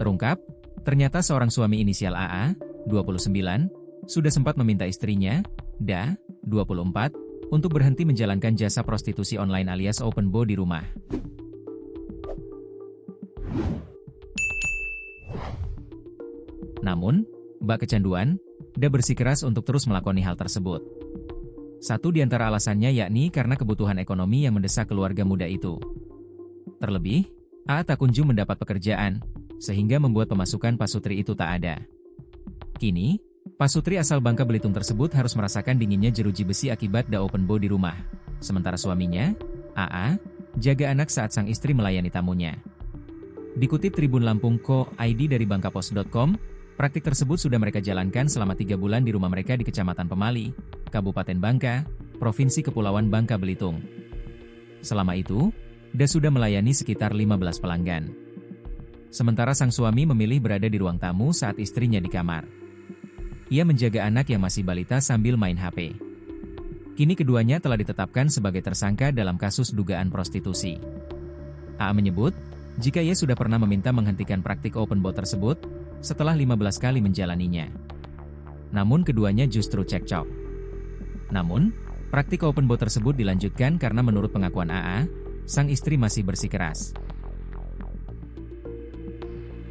Terungkap, ternyata seorang suami inisial AA, 29, sudah sempat meminta istrinya, DA, 24, untuk berhenti menjalankan jasa prostitusi online alias open bo di rumah. Namun, bak kecanduan, DA bersikeras untuk terus melakoni hal tersebut. Satu di antara alasannya yakni karena kebutuhan ekonomi yang mendesak keluarga muda itu. Terlebih, AA tak kunjung mendapat pekerjaan, sehingga membuat pemasukan Pasutri itu tak ada. Kini, Pasutri asal Bangka Belitung tersebut harus merasakan dinginnya jeruji besi akibat DA open bo di rumah. Sementara suaminya, AA, jaga anak saat sang istri melayani tamunya. Dikutip Tribun Lampung Co.id dari bangkapos.com, praktik tersebut sudah mereka jalankan selama 3 bulan di rumah mereka di Kecamatan Pemali, Kabupaten Bangka, Provinsi Kepulauan Bangka Belitung. Selama itu, DA sudah melayani sekitar 15 pelanggan. Sementara sang suami memilih berada di ruang tamu saat istrinya di kamar. Ia menjaga anak yang masih balita sambil main HP. Kini keduanya telah ditetapkan sebagai tersangka dalam kasus dugaan prostitusi. AA menyebut, jika ia sudah pernah meminta menghentikan praktik open bo tersebut, setelah 15 kali menjalaninya. Namun keduanya justru cekcok. Namun, praktik open bo tersebut dilanjutkan karena menurut pengakuan AA, sang istri masih bersikeras.